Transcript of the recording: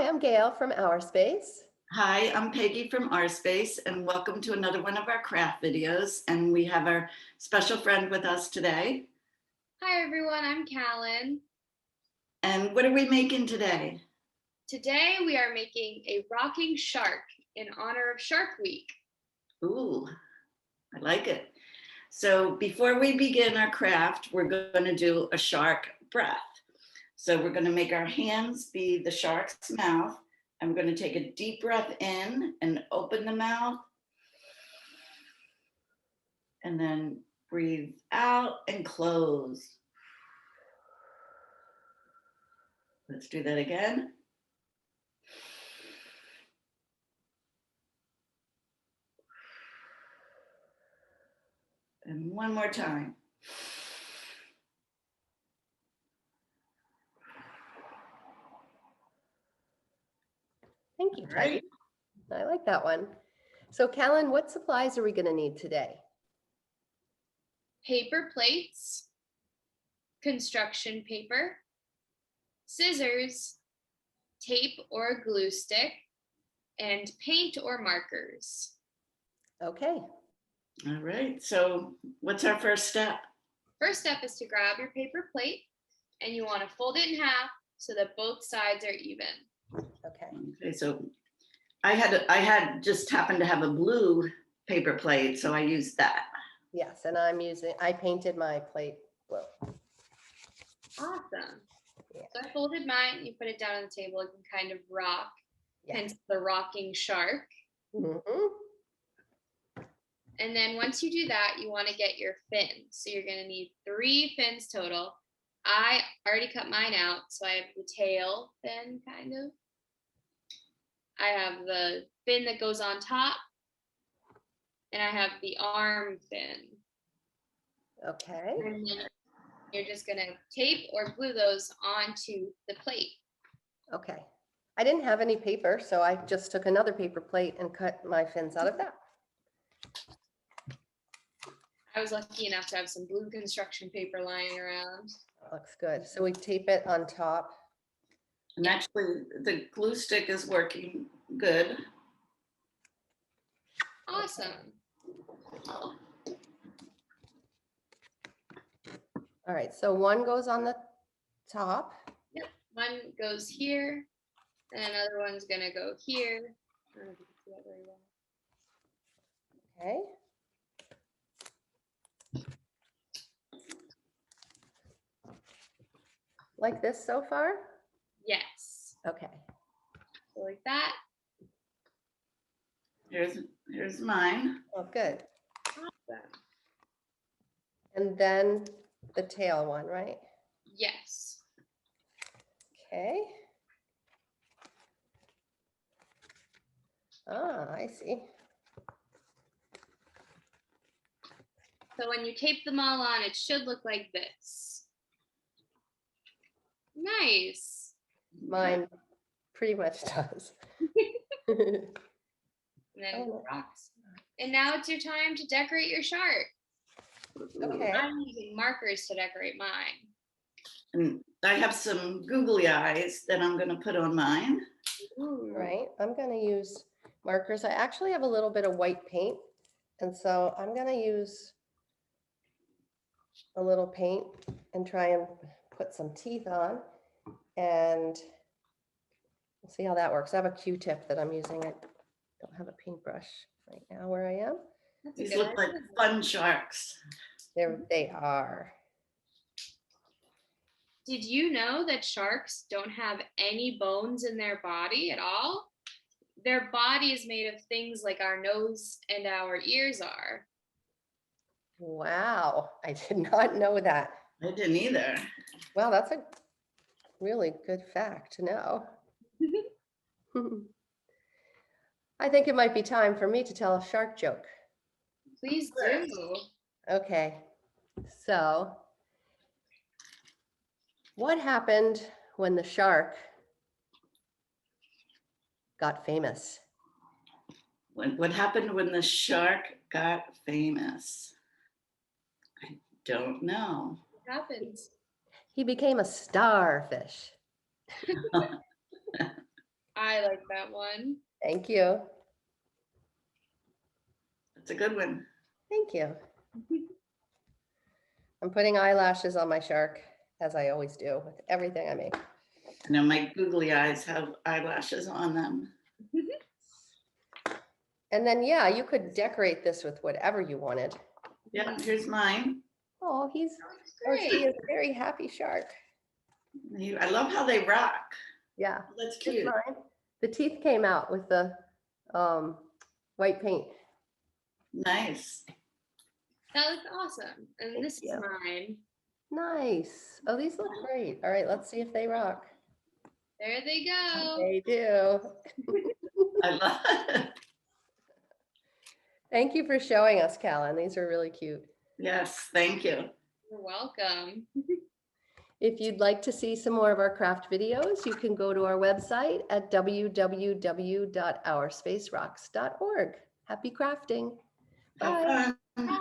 Hi, I'm Gail from Our Space. Hi, I'm Peggy from Our Space, and welcome to another one of our craft videos. And we have our special friend with us today. Hi everyone, I'm Callan. And what are we making today? Today we are making a rocking shark in honor of Shark Week. Ooh, I like it. So before we begin our craft, we're going to do a shark breath. So we're going to make our hands be the shark's mouth. I'm going to take a deep breath in and open the mouth. And then breathe out and close. Let's do that again. And one more time. Thank you, Right. Peggy. I like that one. So Callan, what supplies are we going to need today? Paper plates, construction paper, scissors, tape or glue stick, and paint or markers. Okay. All right, so what's our first step? First step is to grab your paper plate and you want to fold it in half so that both sides are even. Okay. Okay, so I just happened to have a blue paper plate, so I used that. Yes, and I painted my plate blue. Awesome. Yeah. So I folded mine, you put it down on the table, it can kind of rock, Yeah. hence the rocking shark. Mm-hmm. And then once you do that, you want to get your fins. So you're going to need 3 fins total. I already cut mine out. So I have the tail fin, kind of. I have the fin that goes on top. And I have the arm fin. Okay. And then you're just going to tape or glue those onto the plate. Okay. I didn't have any paper, so I just took another paper plate and cut my fins out of that. I was lucky enough to have some blue construction paper lying around. Looks good. So we tape it on top. And actually, the glue stick is working good. Awesome. All right. So one goes on the top. Yep. One goes here, and another one's gonna go here. I don't know if you can see that very well. Okay. Like this so far? Yes. Okay. So like that. Here's mine. Oh, good. Awesome. And then the tail one, right? Yes. Okay. Ah, I see. So when you tape them all on, it should look like this. Nice. Mine pretty much does. And then Oh. rocks. And now it's your time to decorate your shark. Okay. I'm using markers to decorate mine. And I have some googly eyes that I'm going to put on mine. Ooh. Right. I'm going to use markers. I actually have a little bit of white paint. And so I'm going to use a little paint and try and put some teeth on. And we'll see how that works. I have a Q-tip that I'm using. I don't have a paintbrush right now where I am. That's a These good look like idea. fun sharks. There they are. Did you know that sharks don't have any bones in their body at all? Their body is made of things like our nose and our ears are. Wow. I did not know that. I didn't either. Well, that's a really good fact to know. I think it might be time for me to tell a shark joke. Please do. Okay, so what happened when the shark got famous? What happened when the shark got famous? I don't know. What happens? He became a starfish. I like that one. Thank you. That's a good one. Thank you. I'm putting eyelashes on my shark, as I always do with everything I make. I know my googly eyes have eyelashes on them. And then, yeah, you could decorate this with whatever you wanted. Yeah, here's mine. Oh, he Great. is a very happy shark. I love how they rock. Yeah, That's here's cute. mine. The teeth came out with the white paint. Nice. That looks awesome. And Thank this is you. mine. Nice. Oh, these look great. All right, let's see if they rock. There they go. They do. I love it. Thank you for showing us, Callan. These are really cute. Yes, thank you. You're welcome. If you'd like to see some more of our craft videos, you can go to our website at www.ourspacerocks.org. Happy crafting. Have Bye. fun. Bye.